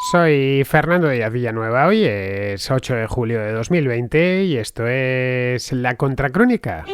Soy Fernando Díaz Villanueva, hoy es 8 de julio de 2020 y esto es La Contracrónica.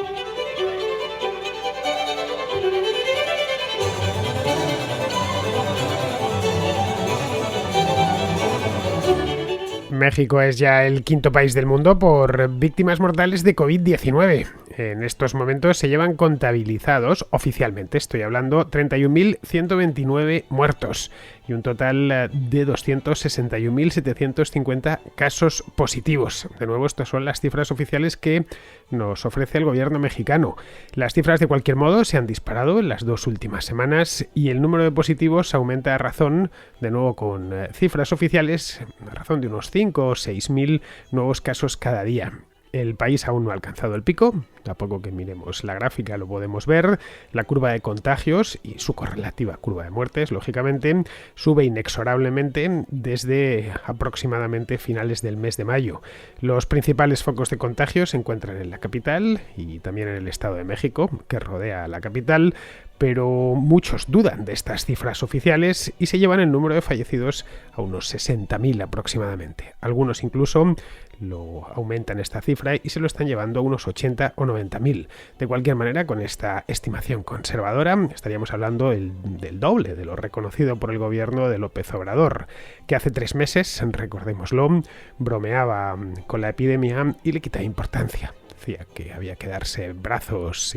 México es ya el quinto país del mundo por víctimas mortales de COVID-19. En estos momentos se llevan contabilizados, oficialmente estoy hablando, 31.129 muertos y un total de 261.750 casos positivos. De nuevo, estas son las cifras oficiales que nos ofrece el gobierno mexicano. Las cifras, de cualquier modo, se han disparado en las dos últimas semanas y el número de positivos aumenta a razón, de nuevo con cifras oficiales, a razón de unos 5 o 6.000 nuevos casos cada día. El país aún no ha alcanzado el pico, a poco que miremos la gráfica lo podemos ver. La curva de contagios y su correlativa curva de muertes, lógicamente, sube inexorablemente desde aproximadamente finales del mes de mayo. Los principales focos de contagio se encuentran en la capital y también en el Estado de México, que rodea a la capital, pero muchos dudan de estas cifras oficiales y se llevan el número de fallecidos a unos 60.000 aproximadamente. Algunos incluso lo aumentan esta cifra y se lo están llevando a unos 80 o 90.000. De cualquier manera, con esta estimación conservadora, estaríamos hablando del doble de lo reconocido por el gobierno de López Obrador, que hace 3 meses, recordémoslo, bromeaba con la epidemia y le quitaba importancia. Decía que había que darse abrazos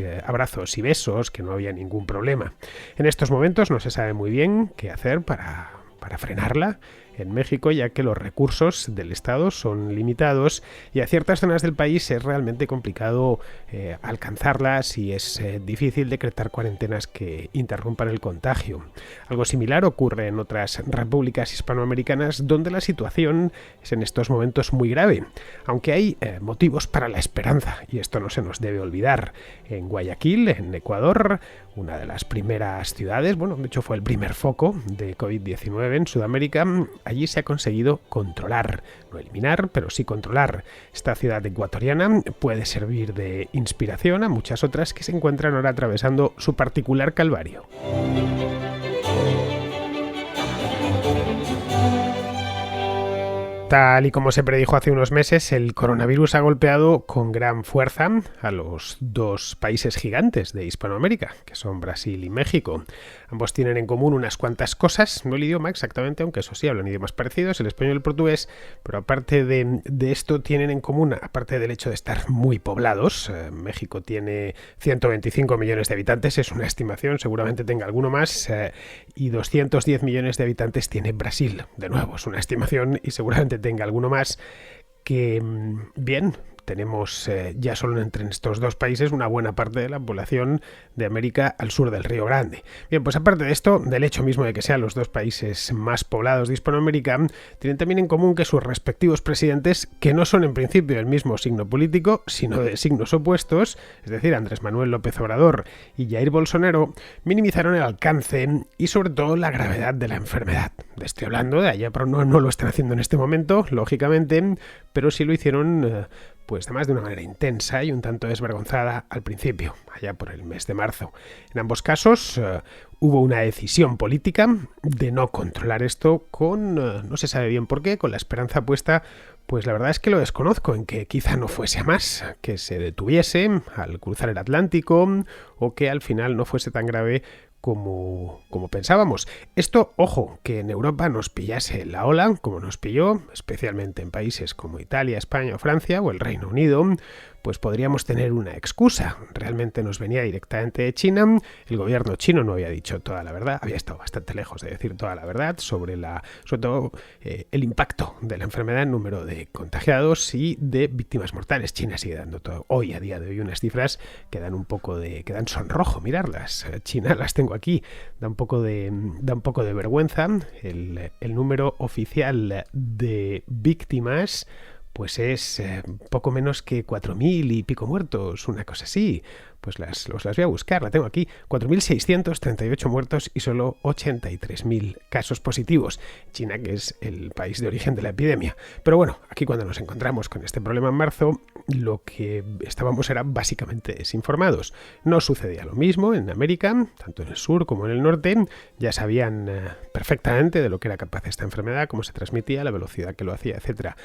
y besos, que no había ningún problema. En estos momentos no se sabe muy bien qué hacer para frenarla en México, ya que los recursos del Estado son limitados y a ciertas zonas del país es realmente complicado alcanzarlas y es difícil decretar cuarentenas que interrumpan el contagio. Algo similar ocurre en otras repúblicas hispanoamericanas donde la situación es en estos momentos muy grave, aunque hay motivos para la esperanza y esto no se nos debe olvidar. En Guayaquil, en Ecuador, una de las primeras ciudades, de hecho fue el primer foco de COVID-19 en Sudamérica, allí se ha conseguido controlar, no eliminar, pero sí controlar. Esta ciudad ecuatoriana puede servir de inspiración a muchas otras que se encuentran ahora atravesando su particular calvario. Tal y como se predijo hace unos meses, el coronavirus ha golpeado con gran fuerza a los dos países gigantes de Hispanoamérica, que son Brasil y México. Ambos tienen en común unas cuantas cosas, no el idioma exactamente, aunque eso sí, hablan idiomas parecidos, el español y el portugués, pero aparte de esto tienen en común, aparte del hecho de estar muy poblados, México tiene 125 millones de habitantes, es una estimación, seguramente tenga alguno más, y 210 millones de habitantes tiene Brasil. De nuevo, es una estimación y seguramente tenga alguno más, que bien, tenemos ya solo entre estos dos países una buena parte de la población de América al sur del Río Grande. Bien, pues aparte de esto, del hecho mismo de que sean los dos países más poblados de Hispanoamérica, tienen también en común que sus respectivos presidentes, que no son en principio del mismo signo político, sino de signos opuestos, es decir, Andrés Manuel López Obrador y Jair Bolsonaro, minimizaron el alcance y sobre todo la gravedad de la enfermedad. Estoy hablando de allá, pero no lo están haciendo en este momento, lógicamente, pero sí lo hicieron pues además de una manera intensa y un tanto desvergonzada al principio, allá por el mes de marzo. En ambos casos hubo una decisión política de no controlar esto con, no se sabe bien por qué, con la esperanza puesta, pues la verdad es que lo desconozco, en que quizá no fuese a más, que se detuviese al cruzar el Atlántico o que al final no fuese tan grave como pensábamos. Esto, ojo, que en Europa nos pillase la ola, como nos pilló, especialmente en países como Italia, España o Francia o el Reino Unido, pues podríamos tener una excusa. Realmente nos venía directamente de China, el gobierno chino no había dicho toda la verdad, había estado bastante lejos de decir toda la verdad sobre todo el impacto de la enfermedad en número de contagiados y de víctimas mortales. China sigue dando hoy, a día de hoy, unas cifras que dan sonrojo mirarlas. China las tengo aquí, da un poco de vergüenza. El número oficial de víctimas pues es poco menos que 4.000 y pico muertos, una cosa así. Pues las voy a buscar, la tengo aquí. 4.638 muertos y solo 83.000 casos positivos. China, que es el país de origen de la epidemia. Pero bueno, aquí cuando nos encontramos con este problema en marzo, lo que estábamos era básicamente desinformados. No sucedía lo mismo en América, tanto en el sur como en el norte. Ya sabían perfectamente de lo que era capaz esta enfermedad, cómo se transmitía, la velocidad que lo hacía, etcétera.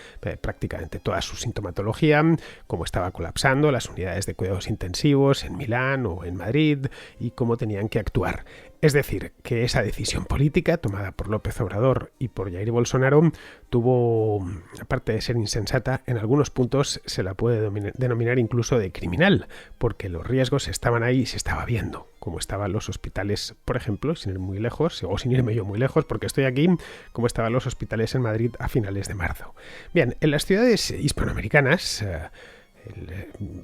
Prácticamente toda su sintomatología, cómo estaba colapsando las unidades de cuidados intensivos en Milán o en Madrid y cómo tenían que actuar. Es decir, que esa decisión política tomada por López Obrador y por Jair Bolsonaro tuvo, aparte de ser insensata, en algunos puntos se la puede denominar incluso de criminal, porque los riesgos estaban ahí y se estaba viendo, como estaban los hospitales, por ejemplo, sin ir muy lejos, o sin irme yo muy lejos, porque estoy aquí, como estaban los hospitales en Madrid a finales de marzo. Bien, en las ciudades hispanoamericanas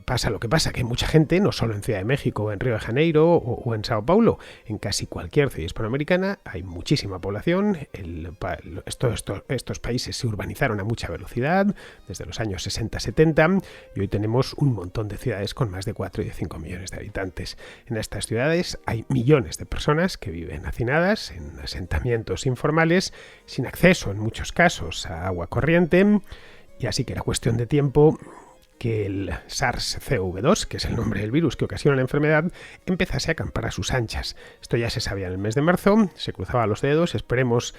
pasa lo que pasa, que hay mucha gente, no solo en Ciudad de México, en Río de Janeiro o en Sao Paulo, en casi cualquier ciudad hispanoamericana hay muchísima población. Estos países se urbanizaron a mucha velocidad desde los años 60-70 y hoy tenemos un montón de ciudades con más de 4 y de 5 millones de habitantes. En estas ciudades hay millones de personas que viven hacinadas en asentamientos informales, sin acceso en muchos casos a agua corriente, y así que era cuestión de tiempo que el SARS-CoV-2, que es el nombre del virus que ocasiona la enfermedad, empezase a acampar a sus anchas. Esto ya se sabía en el mes de marzo, se cruzaba los dedos, esperemos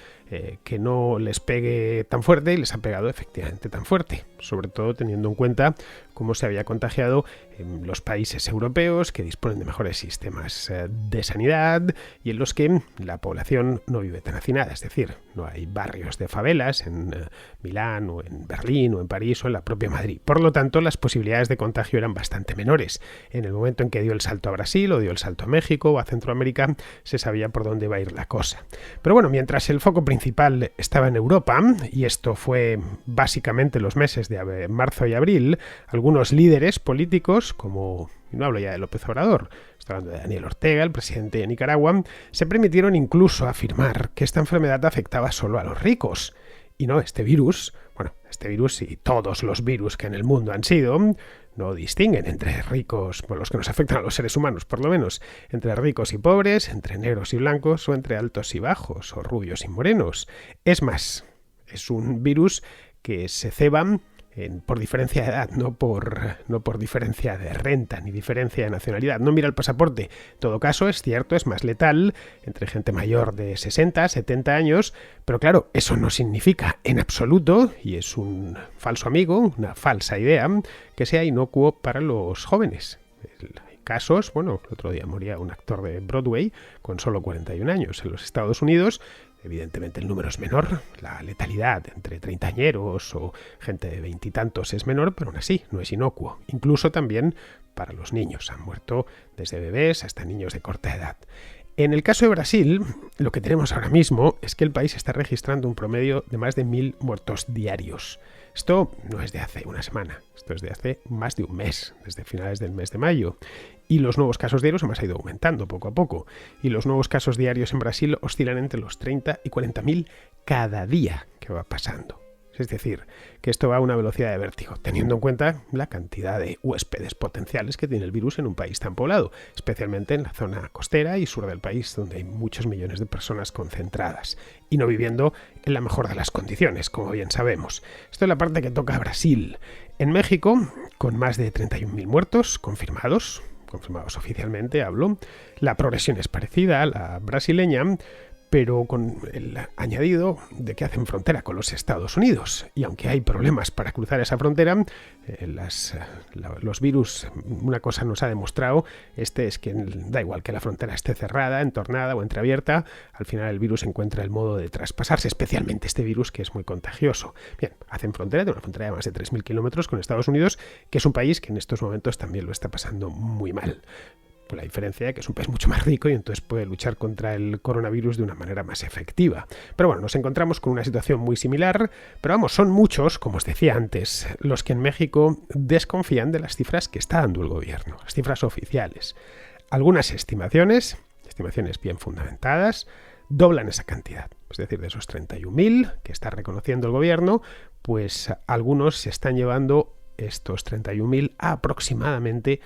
que no les pegue tan fuerte, y les ha pegado efectivamente tan fuerte, sobre todo teniendo en cuenta cómo se había contagiado en los países europeos que disponen de mejores sistemas de sanidad y en los que la población no vive tan hacinada, es decir, no hay barrios de favelas en Milán o en Berlín o en París o en la propia Madrid. Por lo tanto, las posibilidades de contagio eran bastante menores. En el momento en que dio el salto a Brasil o dio el salto a México o a Centroamérica, se sabía por dónde iba a ir la cosa. Pero bueno, mientras el foco principal estaba en Europa, y esto fue básicamente los meses de marzo y abril, algunos líderes políticos, como, y no hablo ya de López Obrador, estoy hablando de Daniel Ortega, el presidente de Nicaragua, se permitieron incluso afirmar que esta enfermedad afectaba solo a los ricos. Y no, este virus y todos los virus que en el mundo han sido, no distinguen entre ricos, por los que nos afectan a los seres humanos por lo menos, entre ricos y pobres, entre negros y blancos o entre altos y bajos, o rubios y morenos. Es más, es un virus que se ceba por diferencia de edad, no por diferencia de renta ni diferencia de nacionalidad. No mira el pasaporte. En todo caso, es cierto, es más letal entre gente mayor de 60, 70 años, pero claro, eso no significa en absoluto, y es un falso amigo, una falsa idea, que sea inocuo para los jóvenes. Hay casos, bueno, el otro día moría un actor de Broadway con solo 41 años en los Estados Unidos. Evidentemente el número es menor, la letalidad entre treintañeros o gente de veintitantos es menor, pero aún así no es inocuo. Incluso también para los niños. Han muerto desde bebés hasta niños de corta edad. En el caso de Brasil, lo que tenemos ahora mismo es que el país está registrando un promedio de más de 1.000 muertos diarios. Esto no es de hace una semana, esto es de hace más de un mes, desde finales del mes de mayo. Y los nuevos casos diarios además han ido aumentando poco a poco. Y los nuevos casos diarios en Brasil oscilan entre los 30 y 40.000 cada día que va pasando. Es decir, que esto va a una velocidad de vértigo, teniendo en cuenta la cantidad de huéspedes potenciales que tiene el virus en un país tan poblado, especialmente en la zona costera y sur del país, donde hay muchos millones de personas concentradas y no viviendo en la mejor de las condiciones, como bien sabemos. Esto es la parte que toca a Brasil. En México, con más de 31.000 muertos confirmados oficialmente hablo, la progresión es parecida a la brasileña, pero con el añadido de que hacen frontera con los Estados Unidos. Y aunque hay problemas para cruzar esa frontera, los virus, una cosa nos ha demostrado, es que da igual que la frontera esté cerrada, entornada o entreabierta, al final el virus encuentra el modo de traspasarse, especialmente este virus que es muy contagioso. Bien, hacen frontera, de una frontera de más de 3.000 kilómetros con Estados Unidos, que es un país que en estos momentos también lo está pasando muy mal. Con la diferencia de que es un país mucho más rico y entonces puede luchar contra el coronavirus de una manera más efectiva. Pero bueno, nos encontramos con una situación muy similar, pero vamos, son muchos, como os decía antes, los que en México desconfían de las cifras que está dando el gobierno, las cifras oficiales. Algunas estimaciones bien fundamentadas, doblan esa cantidad. Es decir, de esos 31.000 que está reconociendo el gobierno, pues algunos se están llevando estos 31.000 a aproximadamente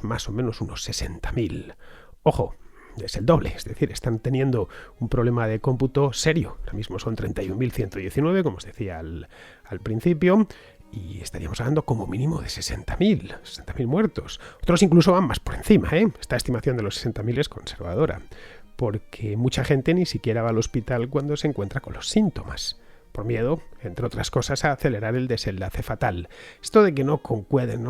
más o menos unos 60.000. Ojo, es el doble, es decir, están teniendo un problema de cómputo serio. Ahora mismo son 31.119, como os decía al principio, y estaríamos hablando como mínimo de 60.000 muertos. Otros incluso van más por encima, ¿eh? Esta estimación de los 60.000 es conservadora, porque mucha gente ni siquiera va al hospital cuando se encuentra con los síntomas, por miedo, entre otras cosas, a acelerar el desenlace fatal. Esto de que no concuerden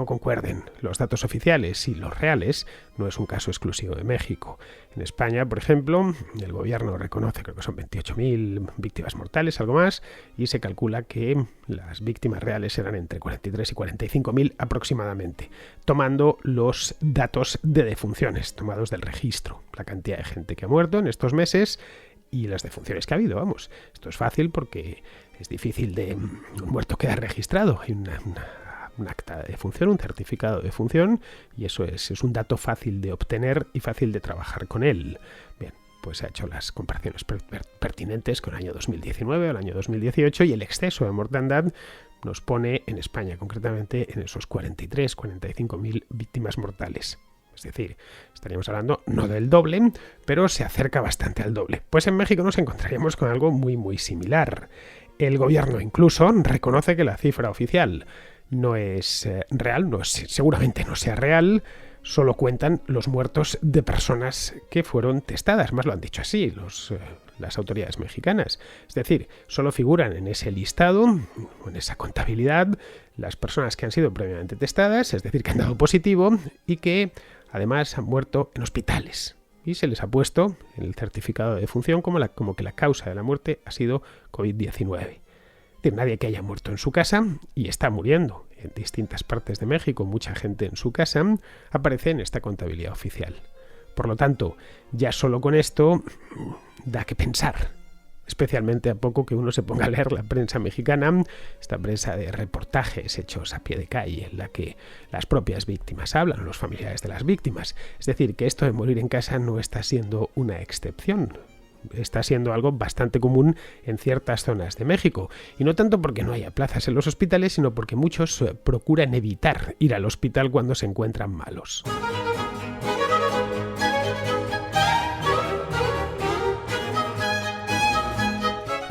los datos oficiales y los reales no es un caso exclusivo de México. En España, por ejemplo, el gobierno reconoce, creo que son 28.000 víctimas mortales, algo más, y se calcula que las víctimas reales eran entre 43 y 45.000 aproximadamente, tomando los datos de defunciones, tomados del registro, la cantidad de gente que ha muerto en estos meses y las defunciones que ha habido, vamos. Esto es fácil porque es difícil de un muerto queda registrado. Hay un acta de defunción, un certificado de defunción, y eso es un dato fácil de obtener y fácil de trabajar con él. Bien, pues se ha hecho las comparaciones pertinentes con el año 2019 o el año 2018, y el exceso de mortandad nos pone en España, concretamente en esos 45.000 víctimas mortales. Es decir, estaríamos hablando no del doble, pero se acerca bastante al doble. Pues en México nos encontraríamos con algo muy muy similar. El gobierno incluso reconoce que la cifra oficial no es real, seguramente no sea real, solo cuentan los muertos de personas que fueron testadas, más lo han dicho así las autoridades mexicanas. Es decir, solo figuran en ese listado, en esa contabilidad, las personas que han sido previamente testadas, es decir, que han dado positivo y que además han muerto en hospitales. Y se les ha puesto en el certificado de defunción como que la causa de la muerte ha sido COVID-19. Es decir, nadie que haya muerto en su casa y está muriendo en distintas partes de México, mucha gente en su casa, aparece en esta contabilidad oficial. Por lo tanto, ya solo con esto da que pensar. Especialmente a poco que uno se ponga a leer la prensa mexicana, esta prensa de reportajes hechos a pie de calle, en la que las propias víctimas hablan, los familiares de las víctimas. Es decir, que esto de morir en casa no está siendo una excepción. Está siendo algo bastante común en ciertas zonas de México. Y no tanto porque no haya plazas en los hospitales, sino porque muchos procuran evitar ir al hospital cuando se encuentran malos.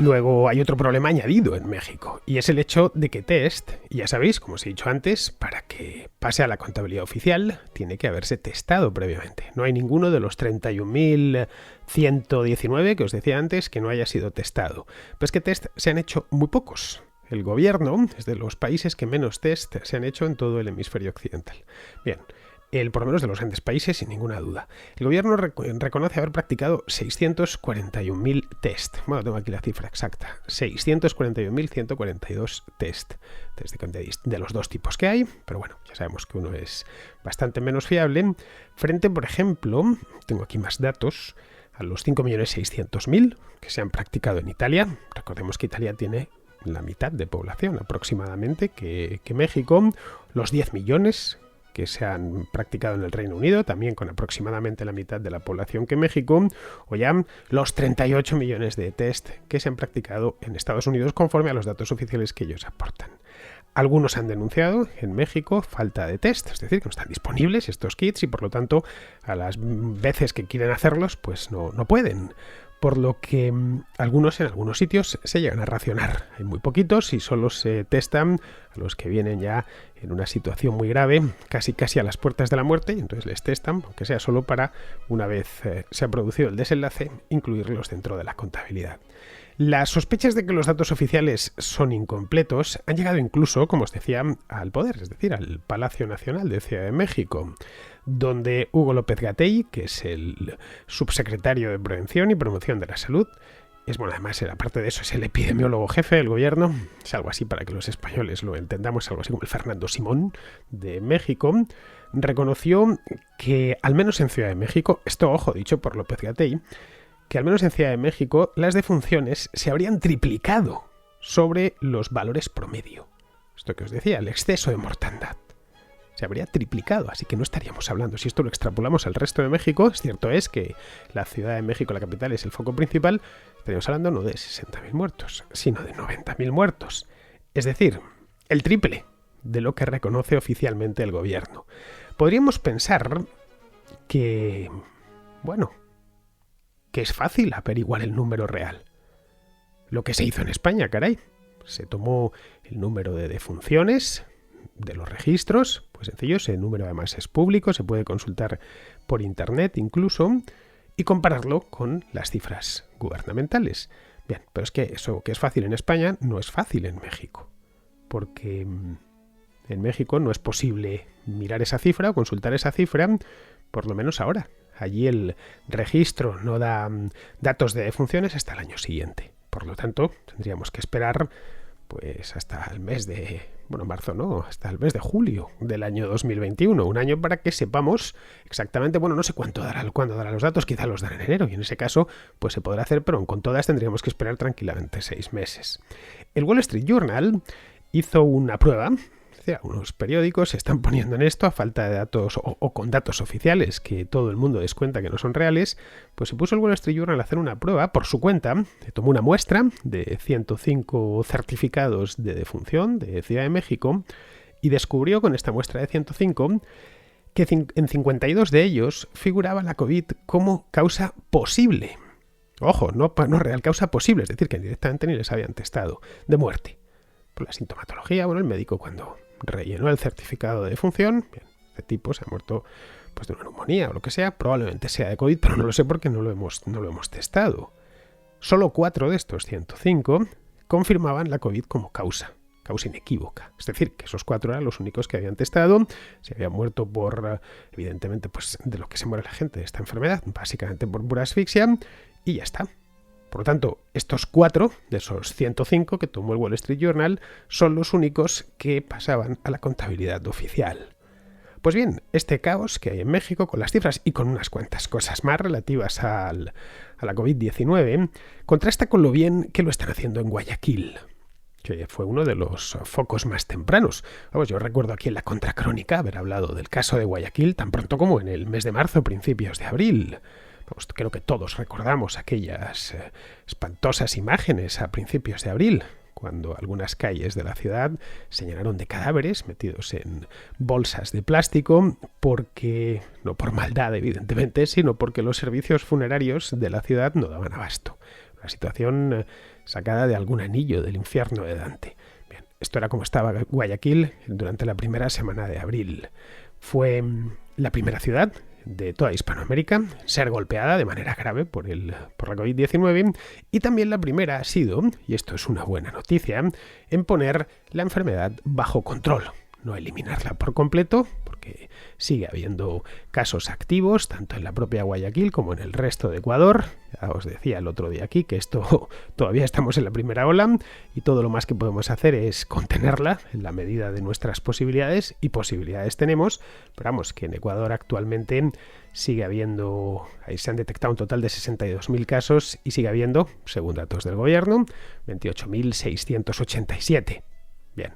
Luego hay otro problema añadido en México, y es el hecho de que test, y ya sabéis, como os he dicho antes, para que pase a la contabilidad oficial, tiene que haberse testado previamente. No hay ninguno de los 31.119 que os decía antes que no haya sido testado. Pero es que test se han hecho muy pocos. El gobierno es de los países que menos test se han hecho en todo el hemisferio occidental. Bien. Por lo menos de los grandes países, sin ninguna duda. El gobierno reconoce haber practicado 641.000 test. Bueno, tengo aquí la cifra exacta. 641.142 test. De los dos tipos que hay, pero bueno, ya sabemos que uno es bastante menos fiable. Frente, por ejemplo, tengo aquí más datos, a los 5.600.000 que se han practicado en Italia. Recordemos que Italia tiene la mitad de población aproximadamente que México. Los 10 millones que se han practicado en el Reino Unido, también con aproximadamente la mitad de la población que México, o ya los 38 millones de test que se han practicado en Estados Unidos conforme a los datos oficiales que ellos aportan. Algunos han denunciado en México falta de test, es decir, que no están disponibles estos kits y por lo tanto a las veces que quieren hacerlos pues no pueden. Por lo que algunos en algunos sitios se llegan a racionar. Hay muy poquitos y solo se testan a los que vienen ya en una situación muy grave, casi a las puertas de la muerte, y entonces les testan, aunque sea solo para, una vez se ha producido el desenlace, incluirlos dentro de la contabilidad. Las sospechas de que los datos oficiales son incompletos han llegado incluso, como os decía, al poder, es decir, al Palacio Nacional de Ciudad de México, donde Hugo López-Gatell, que es el subsecretario de Prevención y Promoción de la Salud, además, aparte de eso, es el epidemiólogo jefe del gobierno, es algo así para que los españoles lo entendamos, algo así como el Fernando Simón de México, reconoció que, al menos en Ciudad de México, esto, ojo, dicho por López-Gatell, que al menos en Ciudad de México las defunciones se habrían triplicado sobre los valores promedio. Esto que os decía, el exceso de mortandad. Se habría triplicado, así que no estaríamos hablando. Si esto lo extrapolamos al resto de México, cierto es que la Ciudad de México, la capital, es el foco principal, estaríamos hablando no de 60.000 muertos, sino de 90.000 muertos. Es decir, el triple de lo que reconoce oficialmente el gobierno. Podríamos pensar que, bueno, que es fácil averiguar el número real. Lo que se hizo en España, caray. Se tomó el número de defunciones de los registros, pues sencillo, ese número además es público, se puede consultar por internet incluso, y compararlo con las cifras gubernamentales. Bien, pero es que eso que es fácil en España no es fácil en México, porque en México no es posible mirar esa cifra o consultar esa cifra, por lo menos ahora. Allí el registro no da datos de defunciones hasta el año siguiente. Por lo tanto, tendríamos que esperar pues hasta el mes de, marzo no, hasta el mes de julio del año 2021, un año para que sepamos exactamente, no sé cuándo dará los datos, quizá los dará en enero, y en ese caso pues se podrá hacer, pero con todas tendríamos que esperar tranquilamente 6 meses. El Wall Street Journal hizo una prueba. Unos periódicos se están poniendo en esto a falta de datos o con datos oficiales que todo el mundo descuenta que no son reales, pues se puso el Wall Street Journal a hacer una prueba por su cuenta, tomó una muestra de 105 certificados de defunción de Ciudad de México y descubrió con esta muestra de 105 que en 52 de ellos figuraba la COVID como causa posible. Ojo, no real, causa posible, es decir, que directamente ni les habían testado de muerte. Por la sintomatología, el médico cuando rellenó el certificado de defunción, bien, este tipo se ha muerto pues de una neumonía o lo que sea, probablemente sea de COVID, pero no lo sé porque no lo hemos testado. Solo 4 de estos 105 confirmaban la COVID como causa inequívoca. Es decir, que esos 4 eran los únicos que habían testado, se habían muerto por, evidentemente, pues de lo que se muere la gente de esta enfermedad, básicamente por pura asfixia, y ya está. Por lo tanto, estos 4 de esos 105 que tomó el Wall Street Journal son los únicos que pasaban a la contabilidad oficial. Pues bien, este caos que hay en México con las cifras y con unas cuantas cosas más relativas a la COVID-19 contrasta con lo bien que lo están haciendo en Guayaquil, que fue uno de los focos más tempranos. Yo recuerdo aquí en la Contracrónica haber hablado del caso de Guayaquil tan pronto como en el mes de marzo, principios de abril. Creo que todos recordamos aquellas espantosas imágenes a principios de abril, cuando algunas calles de la ciudad se llenaron de cadáveres metidos en bolsas de plástico, porque, no por maldad evidentemente, sino porque los servicios funerarios de la ciudad no daban abasto. Una situación sacada de algún anillo del infierno de Dante. Bien, esto era como estaba Guayaquil durante la primera semana de abril. Fue la primera ciudad de toda Hispanoamérica en ser golpeada de manera grave por la COVID-19 y también la primera ha sido, y esto es una buena noticia, en poner la enfermedad bajo control. No eliminarla por completo, porque sigue habiendo casos activos, tanto en la propia Guayaquil como en el resto de Ecuador. Ya os decía el otro día aquí que esto todavía estamos en la primera ola y todo lo más que podemos hacer es contenerla en la medida de nuestras posibilidades, y posibilidades tenemos, pero vamos, que en Ecuador actualmente sigue habiendo, ahí se han detectado un total de 62.000 casos y sigue habiendo, según datos del gobierno, 28.687. Bien.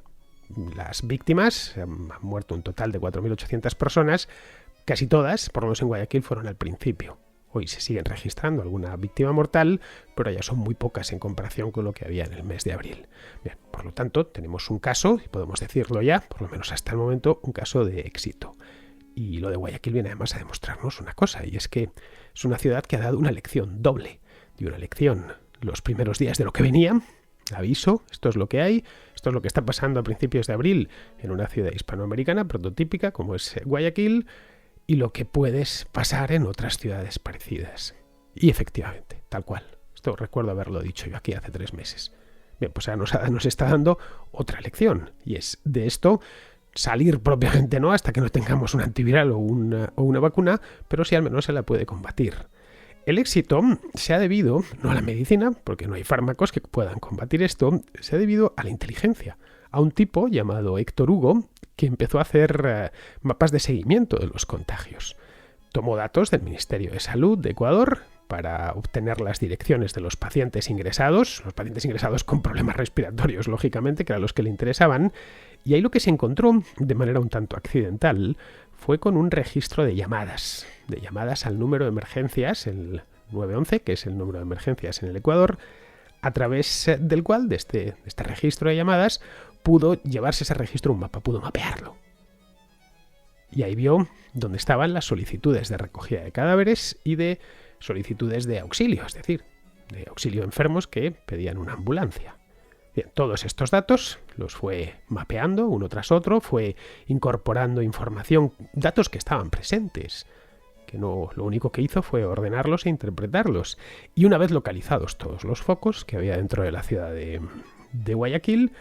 Las víctimas, han muerto un total de 4.800 personas, casi todas, por lo menos en Guayaquil, fueron al principio. Hoy se siguen registrando alguna víctima mortal, pero ya son muy pocas en comparación con lo que había en el mes de abril. Bien, por lo tanto, tenemos un caso, y podemos decirlo ya, por lo menos hasta el momento, un caso de éxito. Y lo de Guayaquil viene además a demostrarnos una cosa, y es que es una ciudad que ha dado una lección doble. Dio una lección los primeros días de lo que venía. Aviso, esto es lo que hay, esto es lo que está pasando a principios de abril en una ciudad hispanoamericana prototípica como es Guayaquil, y lo que puede pasar en otras ciudades parecidas. Y efectivamente, tal cual. Esto recuerdo haberlo dicho yo aquí hace 3 meses. Bien, pues ahora nos está dando otra lección, y es de esto salir propiamente no hasta que no tengamos un antiviral o una vacuna, pero sí al menos se la puede combatir. El éxito se ha debido, no a la medicina, porque no hay fármacos que puedan combatir esto, se ha debido a la inteligencia, a un tipo llamado Héctor Hugo, que empezó a hacer mapas de seguimiento de los contagios. Tomó datos del Ministerio de Salud de Ecuador para obtener las direcciones de los pacientes ingresados con problemas respiratorios, lógicamente, que eran los que le interesaban, y ahí lo que se encontró, de manera un tanto accidental, fue con un registro de llamadas al número de emergencias, el 911, que es el número de emergencias en el Ecuador, a través del cual, de este registro de llamadas, pudo llevarse ese registro un mapa, pudo mapearlo. y ahí vio dónde estaban las solicitudes de recogida de cadáveres y de solicitudes de auxilio, es decir, de auxilio a enfermos que pedían una ambulancia. Bien, todos estos datos los fue mapeando uno tras otro, fue incorporando información, datos que estaban presentes, que no, lo único que hizo fue ordenarlos e interpretarlos. Y una vez localizados todos los focos que había dentro de la ciudad de Guayaquil,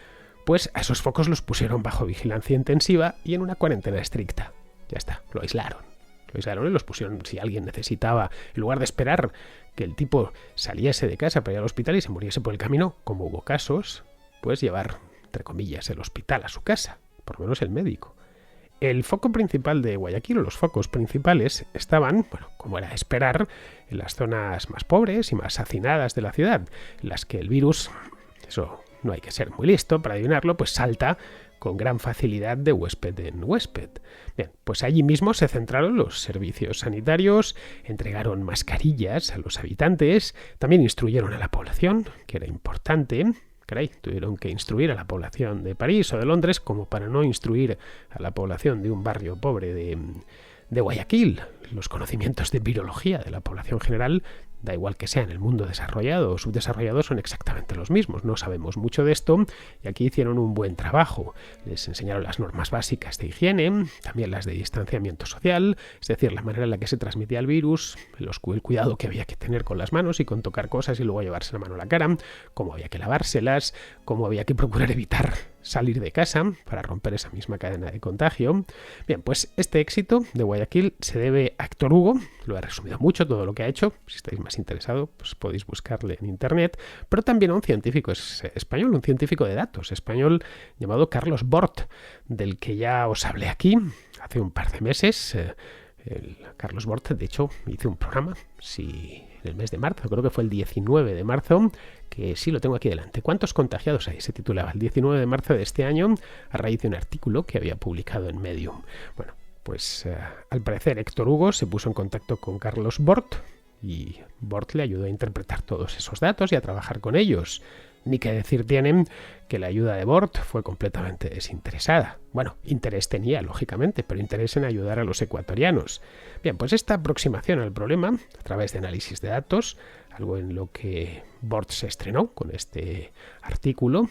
pues a esos focos los pusieron bajo vigilancia intensiva y en una cuarentena estricta. Ya está, lo aislaron. Lo aislaron y los pusieron, si alguien necesitaba, en lugar de esperar que el tipo saliese de casa para ir al hospital y se muriese por el camino, como hubo casos, pues llevar, entre comillas, el hospital a su casa, por lo menos el médico. El foco principal de Guayaquil, o los focos principales, estaban, bueno, como era de esperar, en las zonas más pobres y más hacinadas de la ciudad, en las que el virus, eso no hay que ser muy listo para adivinarlo, pues salta con gran facilidad de huésped en huésped. Bien, pues allí mismo se centraron los servicios sanitarios, entregaron mascarillas a los habitantes, también instruyeron a la población, que era importante. Caray, tuvieron que instruir a la población de París o de Londres como para no instruir a la población de un barrio pobre de Guayaquil. Los conocimientos de virología de la población general, da igual que sea en el mundo desarrollado o subdesarrollado, son exactamente los mismos. No sabemos mucho de esto y aquí hicieron un buen trabajo. Les enseñaron las normas básicas de higiene, también las de distanciamiento social, es decir, la manera en la que se transmitía el virus, el cuidado que había que tener con las manos y con tocar cosas y luego llevarse la mano a la cara, cómo había que lavárselas, cómo había que procurar evitar salir de casa para romper esa misma cadena de contagio. Bien, pues este éxito de Guayaquil se debe a Héctor Hugo. Lo he resumido mucho todo lo que ha hecho. Si estáis más interesados, pues podéis buscarle en internet, pero también a un científico español, un científico de datos español llamado Carlos Bort, del que ya os hablé aquí hace un par de meses. Carlos Bort, de hecho, hizo un programa, en el mes de marzo, creo que fue el 19 de marzo, que sí lo tengo aquí delante. ¿Cuántos contagiados hay? Se titulaba el 19 de marzo de este año, a raíz de un artículo que había publicado en Medium. Bueno, pues al parecer Héctor Hugo se puso en contacto con Carlos Bort y Bort le ayudó a interpretar todos esos datos y a trabajar con ellos. Ni que decir tienen que la ayuda de Bort fue completamente desinteresada. Bueno, interés tenía, lógicamente, pero interés en ayudar a los ecuatorianos. Bien, pues esta aproximación al problema, a través de análisis de datos, algo en lo que Bort se estrenó con este artículo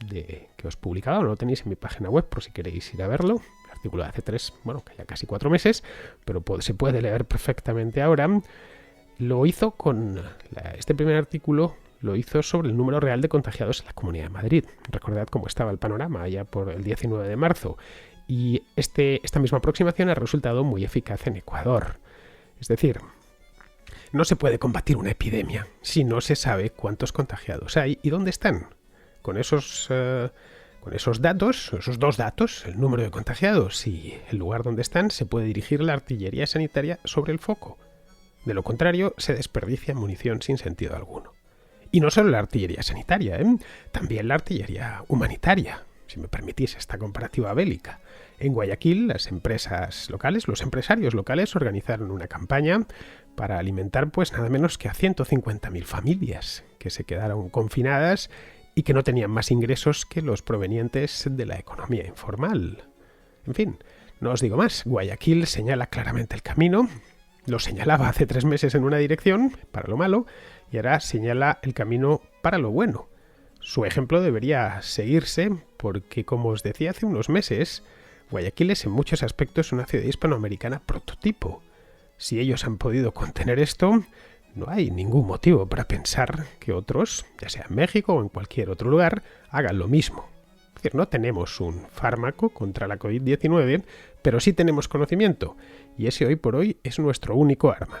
que os publicaba, lo tenéis en mi página web por si queréis ir a verlo. El artículo de hace que ya casi 4 meses, pero se puede leer perfectamente ahora. Lo hizo este primer artículo lo hizo sobre el número real de contagiados en la Comunidad de Madrid. Recordad cómo estaba el panorama allá por el 19 de marzo. Y esta misma aproximación ha resultado muy eficaz en Ecuador. Es decir, no se puede combatir una epidemia si no se sabe cuántos contagiados hay y dónde están. Con esos datos, esos dos datos, el número de contagiados y el lugar donde están, se puede dirigir la artillería sanitaria sobre el foco. De lo contrario, se desperdicia munición sin sentido alguno. Y no solo la artillería sanitaria, también la artillería humanitaria, si me permitís esta comparativa bélica. En Guayaquil, las empresas locales, los empresarios locales organizaron una campaña para alimentar pues nada menos que a 150.000 familias que se quedaron confinadas y que no tenían más ingresos que los provenientes de la economía informal. En fin, no os digo más, Guayaquil señala claramente el camino. Lo señalaba hace 3 meses en una dirección, para lo malo, y ahora señala el camino para lo bueno. Su ejemplo debería seguirse porque, como os decía hace unos meses, Guayaquil es en muchos aspectos una ciudad hispanoamericana prototipo. Si ellos han podido contener esto, no hay ningún motivo para pensar que otros, ya sea en México o en cualquier otro lugar, hagan lo mismo. Es decir, no tenemos un fármaco contra la COVID-19, pero sí tenemos conocimiento, y ese hoy por hoy es nuestro único arma.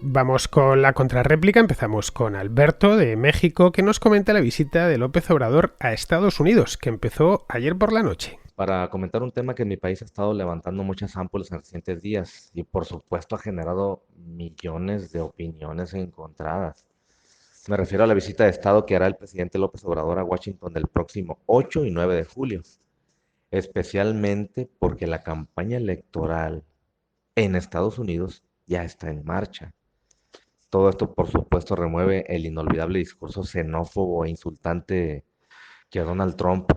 Vamos con la contrarréplica. Empezamos con Alberto de México, que nos comenta la visita de López Obrador a Estados Unidos, que empezó ayer por la noche. Para comentar un tema que en mi país ha estado levantando muchas ámpulas en recientes días y por supuesto ha generado millones de opiniones encontradas. Me refiero a la visita de Estado que hará el presidente López Obrador a Washington del próximo 8 y 9 de julio, especialmente porque la campaña electoral en Estados Unidos ya está en marcha. Todo esto, por supuesto, remueve el inolvidable discurso xenófobo e insultante que Donald Trump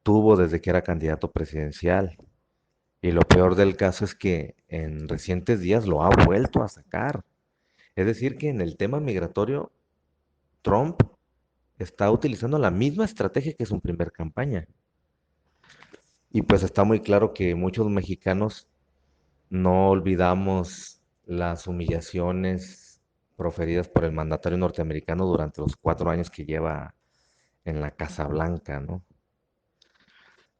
tuvo desde que era candidato presidencial. Y lo peor del caso es que en recientes días lo ha vuelto a sacar. Es decir, que en el tema migratorio, Trump está utilizando la misma estrategia que su primer campaña. Y pues está muy claro que muchos mexicanos no olvidamos las humillaciones proferidas por el mandatario norteamericano durante los 4 años que lleva en la Casa Blanca, ¿no?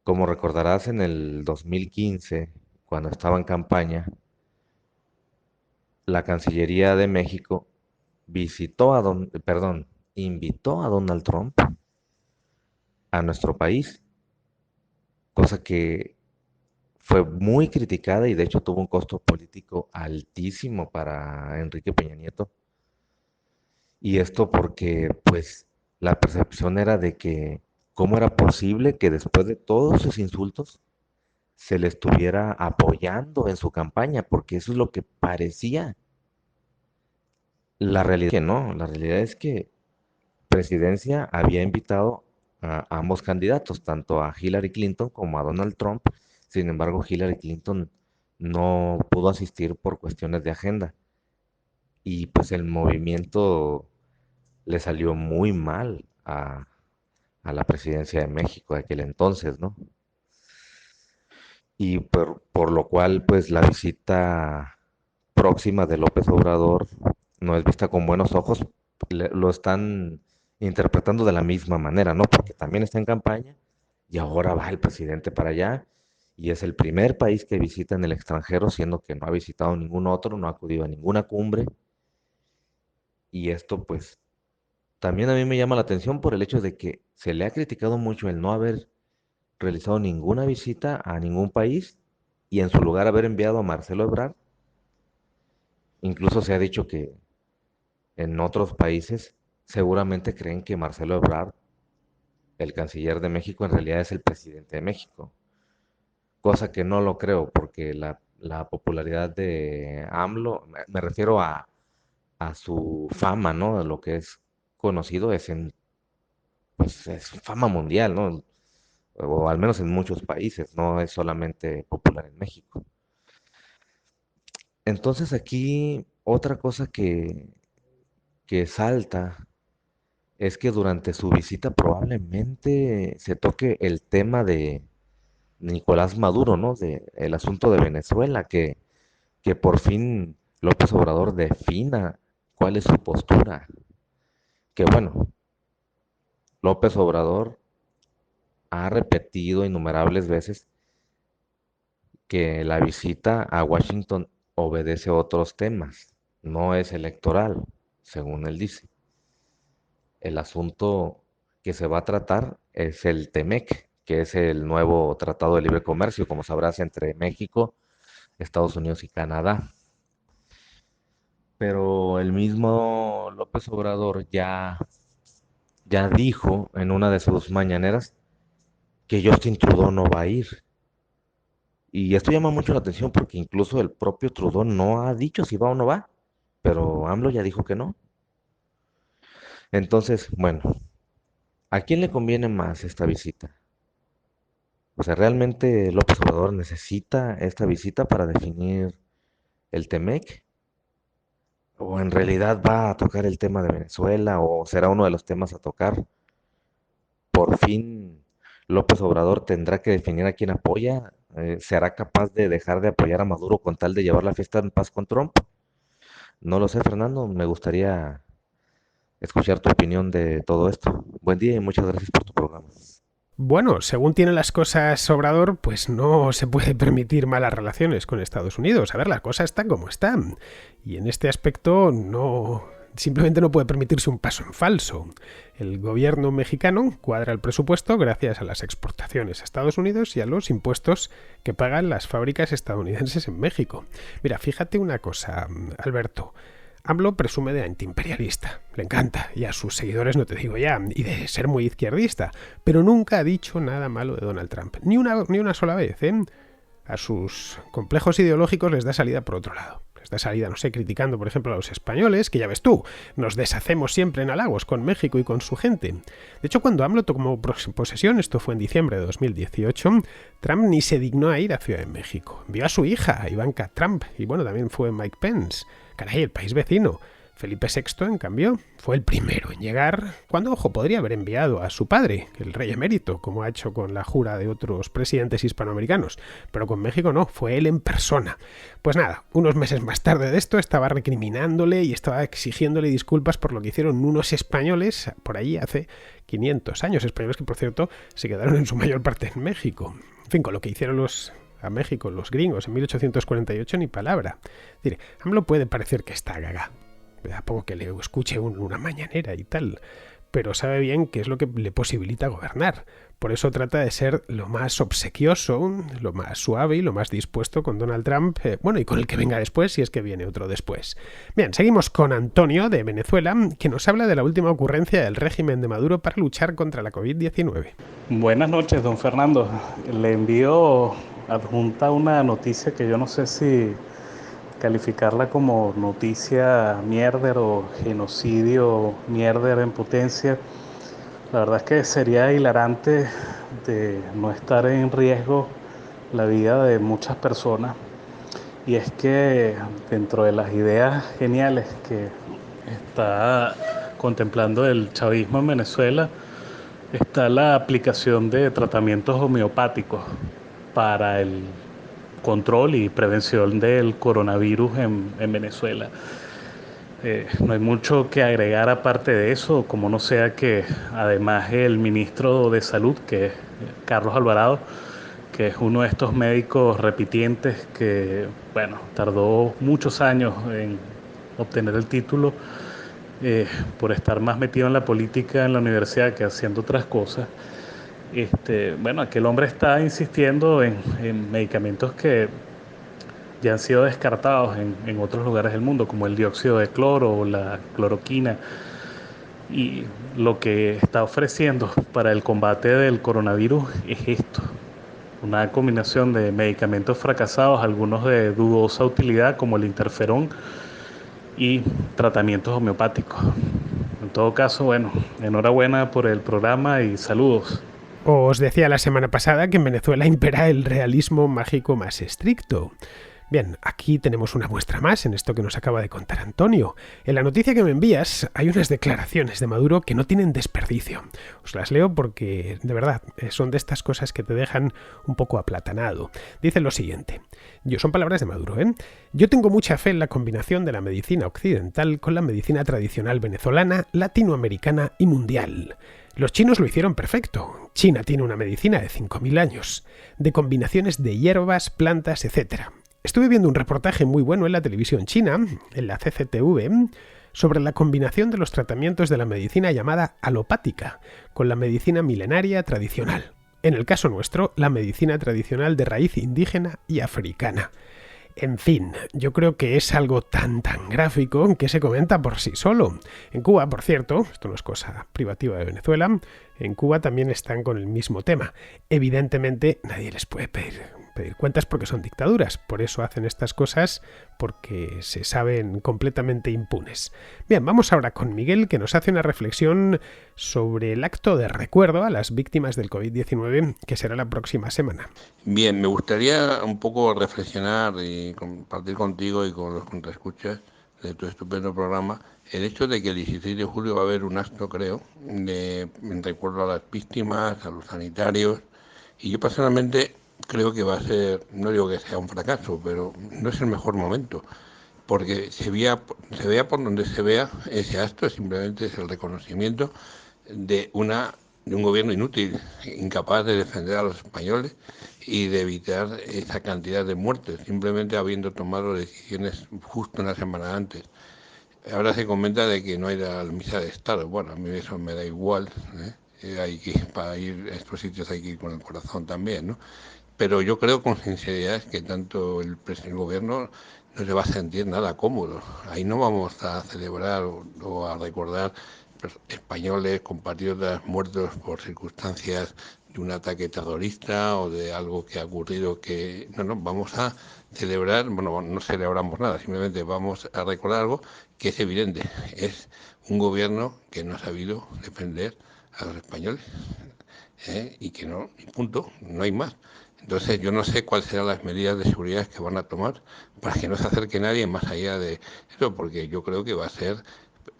Como recordarás, en el 2015, cuando estaba en campaña, la Cancillería de México invitó a Donald Trump a nuestro país, cosa que fue muy criticada y de hecho tuvo un costo político altísimo para Enrique Peña Nieto. Y esto porque, pues, la percepción era de que cómo era posible que después de todos sus insultos se le estuviera apoyando en su campaña, porque eso es lo que parecía. La realidad es que no, la realidad es que Presidencia había invitado a ambos candidatos, tanto a Hillary Clinton como a Donald Trump. Sin embargo, Hillary Clinton no pudo asistir por cuestiones de agenda. Y pues el movimiento le salió muy mal a la presidencia de México de aquel entonces, ¿no? Y por lo cual, pues la visita próxima de López Obrador no es vista con buenos ojos, lo están interpretando de la misma manera, ¿no? Porque también está en campaña y ahora va el presidente para allá y es el primer país que visita en el extranjero, siendo que no ha visitado ningún otro, no ha acudido a ninguna cumbre. Y esto pues también a mí me llama la atención por el hecho de que se le ha criticado mucho el no haber realizado ninguna visita a ningún país y en su lugar haber enviado a Marcelo Ebrard. Incluso se ha dicho que en otros países seguramente creen que Marcelo Ebrard, el canciller de México, en realidad es el presidente de México. Cosa que no lo creo, porque la popularidad de AMLO, me refiero a su fama, ¿no? Lo que es conocido pues es fama mundial, ¿no? O al menos en muchos países, no es solamente popular en México. Entonces aquí otra cosa que salta es que durante su visita probablemente se toque el tema de Nicolás Maduro, ¿no? De el asunto de Venezuela, que por fin López Obrador defina cuál es su postura. Que bueno, López Obrador ha repetido innumerables veces que la visita a Washington obedece a otros temas, no es electoral, según él dice. El asunto que se va a tratar es el TEMEC, que es el nuevo Tratado de Libre Comercio, como sabrás, entre México, Estados Unidos y Canadá. Pero el mismo López Obrador ya dijo en una de sus mañaneras que Justin Trudeau no va a ir. Y esto llama mucho la atención porque incluso el propio Trudeau no ha dicho si va o no va, pero AMLO ya dijo que no. Entonces, bueno, ¿a quién le conviene más esta visita? O sea, ¿realmente López Obrador necesita esta visita para definir el TEMEC? ¿O en realidad va a tocar el tema de Venezuela? ¿O será uno de los temas a tocar? Por fin López Obrador tendrá que definir a quién apoya. ¿Será capaz de dejar de apoyar a Maduro con tal de llevar la fiesta en paz con Trump? No lo sé, Fernando. Me gustaría escuchar tu opinión de todo esto. Buen día y muchas gracias por tu programa. Bueno, según tiene las cosas Obrador, pues no se puede permitir malas relaciones con Estados Unidos. A ver, las cosas están como están. Y en este aspecto simplemente no puede permitirse un paso en falso. El gobierno mexicano cuadra el presupuesto gracias a las exportaciones a Estados Unidos y a los impuestos que pagan las fábricas estadounidenses en México. Mira, fíjate una cosa, Alberto. AMLO presume de antiimperialista, le encanta, y a sus seguidores no te digo ya, y de ser muy izquierdista, pero nunca ha dicho nada malo de Donald Trump, ni una sola vez, ¿eh? a sus complejos ideológicos les da salida por otro lado. Les da salida, no sé, criticando, por ejemplo, a los españoles, que ya ves tú, nos deshacemos siempre en halagos con México y con su gente. De hecho, cuando AMLO tomó posesión, esto fue en diciembre de 2018, Trump ni se dignó a ir a Ciudad de México. Envió a su hija, Ivanka Trump, y bueno, también fue Mike Pence. Caray, el país vecino. Felipe VI, en cambio, fue el primero en llegar, cuando, ojo, podría haber enviado a su padre, el rey emérito, como ha hecho con la jura de otros presidentes hispanoamericanos, pero con México no, fue él en persona. Pues nada, unos meses más tarde de esto estaba recriminándole y estaba exigiéndole disculpas por lo que hicieron unos españoles por allí hace 500 años, españoles que, por cierto, se quedaron en su mayor parte en México. En fin, con lo que hicieron a México los gringos en 1848 ni palabra. Es decir, AMLO puede parecer que está gaga. A poco que le escuche una mañanera y tal, pero sabe bien qué es lo que le posibilita gobernar. Por eso trata de ser lo más obsequioso, lo más suave y lo más dispuesto con Donald Trump, bueno, y con el que venga después, si es que viene otro después. Bien, seguimos con Antonio, de Venezuela, que nos habla de la última ocurrencia del régimen de Maduro para luchar contra la COVID-19. Buenas noches, don Fernando. Le envío adjunta una noticia que yo no sé si calificarla como noticia mierder o genocidio mierder en potencia. La verdad es que sería hilarante de no estar en riesgo la vida de muchas personas. Y es que dentro de las ideas geniales que está contemplando el chavismo en Venezuela está la aplicación de tratamientos homeopáticos para el control y prevención del coronavirus en Venezuela. No hay mucho que agregar aparte de eso, como no sea que además el ministro de Salud, que es Carlos Alvarado, que es uno de estos médicos repitientes que, bueno, tardó muchos años en obtener el título por estar más metido en la política en la universidad que haciendo otras cosas. Bueno, aquel hombre está insistiendo en medicamentos que ya han sido descartados en otros lugares del mundo, como el dióxido de cloro o la cloroquina. Y lo que está ofreciendo para el combate del coronavirus es esto, una combinación de medicamentos fracasados, algunos de dudosa utilidad, como el interferón, y tratamientos homeopáticos. En todo caso, bueno, enhorabuena por el programa y saludos. Os decía la semana pasada que en Venezuela impera el realismo mágico más estricto. Bien, aquí tenemos una muestra más en esto que nos acaba de contar Antonio. En la noticia que me envías hay unas declaraciones de Maduro que no tienen desperdicio. Os las leo porque, de verdad, son de estas cosas que te dejan un poco aplatanado. Dice lo siguiente. Son palabras de Maduro, ¿eh? Yo tengo mucha fe en la combinación de la medicina occidental con la medicina tradicional venezolana, latinoamericana y mundial. Los chinos lo hicieron perfecto. China tiene una medicina de 5.000 años, de combinaciones de hierbas, plantas, etc. Estuve viendo un reportaje muy bueno en la televisión china, en la CCTV, sobre la combinación de los tratamientos de la medicina llamada alopática con la medicina milenaria tradicional. En el caso nuestro, la medicina tradicional de raíz indígena y africana. En fin, yo creo que es algo tan gráfico que se comenta por sí solo. En Cuba, por cierto, esto no es cosa privativa de Venezuela, en Cuba también están con el mismo tema. Evidentemente nadie les puede pedir cuentas porque son dictaduras, por eso hacen estas cosas porque se saben completamente impunes. Bien, vamos ahora con Miguel, que nos hace una reflexión sobre el acto de recuerdo a las víctimas del COVID-19 que será la próxima semana. Bien, me gustaría un poco reflexionar y compartir contigo y con los contraescuchas de tu estupendo programa el hecho de que el 16 de julio va a haber un acto, creo, en recuerdo a las víctimas, a los sanitarios, y yo personalmente creo que va a ser, no digo que sea un fracaso, pero no es el mejor momento, porque se vea por donde se vea, ese acto simplemente es el reconocimiento de un gobierno inútil, incapaz de defender a los españoles y de evitar esa cantidad de muertes, simplemente habiendo tomado decisiones justo una semana antes. Ahora se comenta de que no hay la misa de Estado. Bueno, a mí eso me da igual, para ir a estos sitios hay que ir con el corazón también, ¿no? Pero yo creo con sinceridad que tanto el gobierno no se va a sentir nada cómodo. Ahí no vamos a celebrar o a recordar españoles, compatriotas muertos por circunstancias de un ataque terrorista o de algo que ha ocurrido que... No, vamos a celebrar, bueno, no celebramos nada, simplemente vamos a recordar algo que es evidente, es un gobierno que no ha sabido defender a los españoles, y que no, y punto, no hay más. Entonces yo no sé cuáles serán las medidas de seguridad que van a tomar para que no se acerque nadie más allá de eso, porque yo creo que va a ser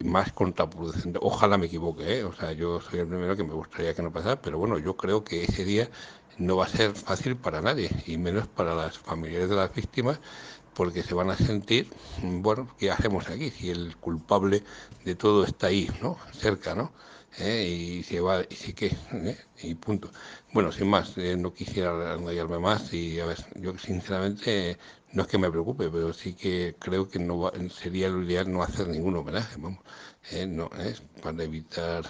más contraproducente. Ojalá me equivoque, ¿eh? O sea, yo soy el primero que me gustaría que no pasara, pero bueno, yo creo que ese día no va a ser fácil para nadie, y menos para las familiares de las víctimas, porque se van a sentir, bueno, ¿qué hacemos aquí? Si el culpable de todo está ahí, ¿no? Cerca, ¿no? Y se va, y sí que, y punto. Bueno, sin más, no quisiera enrollarme más y a ver, yo sinceramente no es que me preocupe, pero sí que creo que no sería lo ideal no hacer ningún homenaje, vamos, no, para evitar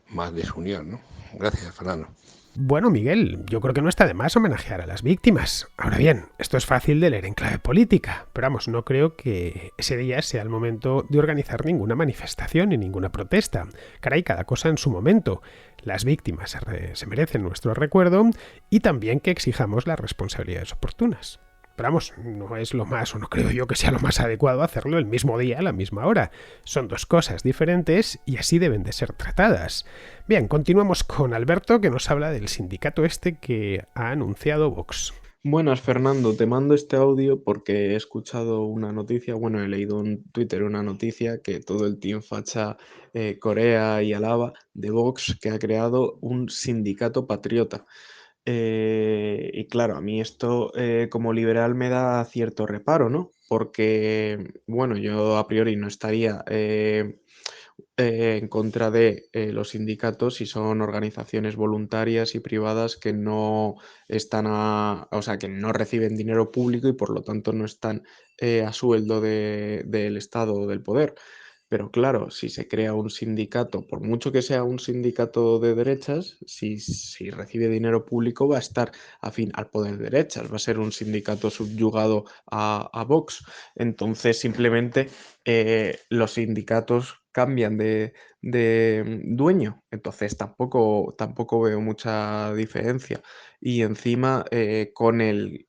más desunión, ¿no? Gracias, Fernando. Bueno, Miguel, yo creo que no está de más homenajear a las víctimas. Ahora bien, esto es fácil de leer en clave política, pero vamos, no creo que ese día sea el momento de organizar ninguna manifestación ni ninguna protesta. Caray, cada cosa en su momento. Las víctimas se merecen nuestro recuerdo y también que exijamos las responsabilidades oportunas. Pero vamos, no es lo más, o no creo yo que sea lo más adecuado hacerlo el mismo día, a la misma hora. Son dos cosas diferentes y así deben de ser tratadas. Bien, continuamos con Alberto, que nos habla del sindicato este que ha anunciado Vox. Buenas, Fernando, te mando este audio porque he escuchado una noticia, bueno, he leído en Twitter una noticia que todo el team facha Corea y Alaba de Vox que ha creado un sindicato patriota. Y claro, a mí esto como liberal me da cierto reparo, ¿no? Porque, bueno, yo a priori no estaría en contra de los sindicatos si son organizaciones voluntarias y privadas que no están o sea, que no reciben dinero público y por lo tanto no están a sueldo del Estado o del poder. Pero claro, si se crea un sindicato, por mucho que sea un sindicato de derechas, si recibe dinero público va a estar afín al poder de derechas, va a ser un sindicato subyugado a Vox. Entonces simplemente los sindicatos cambian de dueño, entonces tampoco veo mucha diferencia. Y encima con el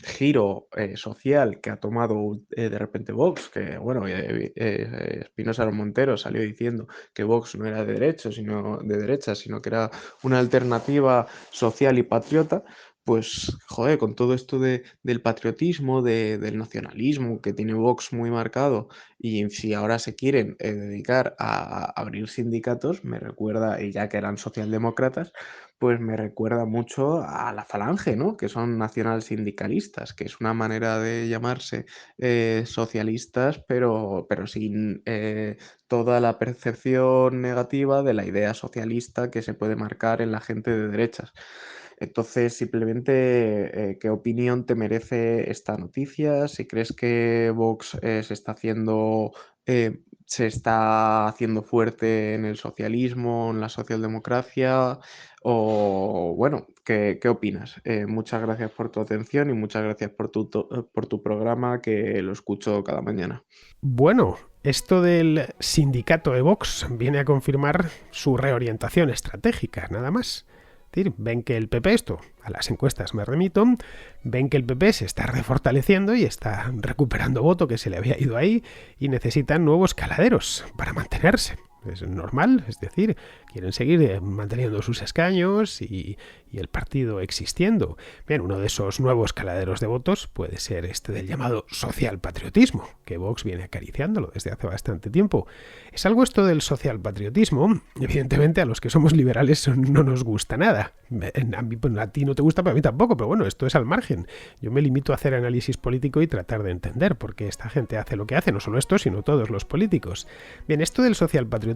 giro social que ha tomado de repente Vox, que bueno, Espinosa Montero salió diciendo que Vox no era de derecha, sino que era una alternativa social y patriota. Pues, joder, con todo esto del patriotismo, del nacionalismo que tiene Vox muy marcado, y si ahora se quieren dedicar a abrir sindicatos, me recuerda, y ya que eran socialdemócratas, pues me recuerda mucho a la Falange, ¿no? Que son nacionalsindicalistas, que es una manera de llamarse socialistas, pero sin toda la percepción negativa de la idea socialista que se puede marcar en la gente de derechas. Entonces, simplemente, ¿qué opinión te merece esta noticia? Si crees que Vox se está haciendo fuerte en el socialismo, en la socialdemocracia, o bueno, ¿qué opinas? Muchas gracias por tu atención y muchas gracias por tu programa, que lo escucho cada mañana. Bueno, esto del sindicato de Vox viene a confirmar su reorientación estratégica, nada más. Es decir, ven que el PP, esto a las encuestas me remito, ven que el PP se está refortaleciendo y está recuperando voto que se le había ido ahí y necesitan nuevos caladeros para mantenerse. Es normal, es decir, quieren seguir manteniendo sus escaños y el partido existiendo. Bien, uno de esos nuevos caladeros de votos puede ser este del llamado socialpatriotismo, que Vox viene acariciándolo desde hace bastante tiempo. Es algo esto del socialpatriotismo, evidentemente a los que somos liberales no nos gusta nada. A ti no te gusta, pero a mí tampoco, pero bueno, esto es al margen. Yo me limito a hacer análisis político y tratar de entender por qué esta gente hace lo que hace, no solo esto, sino todos los políticos. Bien, esto del socialpatriotismo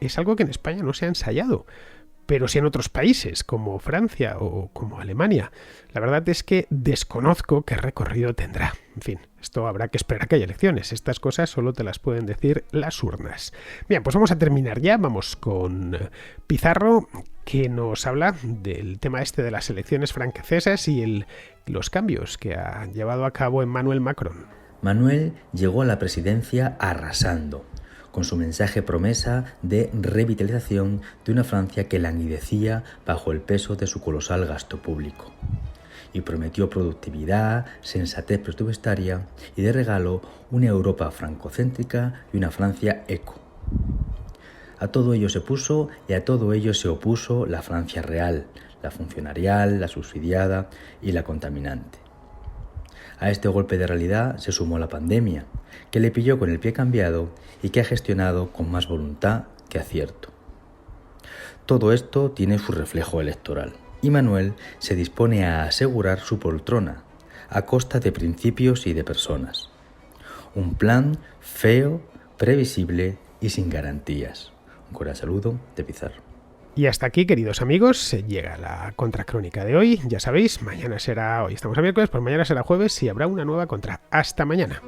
es algo que en España no se ha ensayado, pero sí en otros países como Francia o como Alemania. La verdad es que desconozco qué recorrido tendrá. En fin, esto habrá que esperar a que haya elecciones. Estas cosas solo te las pueden decir las urnas. Bien, pues vamos a terminar ya. Vamos con Pizarro, que nos habla del tema este de las elecciones francesas y los cambios que ha llevado a cabo Emmanuel Macron. Manuel llegó a la presidencia arrasando, con su mensaje promesa de revitalización de una Francia que languidecía bajo el peso de su colosal gasto público. Y prometió productividad, sensatez presupuestaria y de regalo una Europa francocéntrica y una Francia eco. A todo ello se puso y a todo ello se opuso la Francia real, la funcionarial, la subsidiada y la contaminante. A este golpe de realidad se sumó la pandemia, que le pilló con el pie cambiado y que ha gestionado con más voluntad que acierto. Todo esto tiene su reflejo electoral, y Manuel se dispone a asegurar su poltrona, a costa de principios y de personas. Un plan feo, previsible y sin garantías. Un cordial saludo de Pizarro. Y hasta aquí, queridos amigos, llega la contracrónica de hoy. Ya sabéis, mañana será, hoy estamos a miércoles, pues mañana será jueves y habrá una nueva contra. Hasta mañana.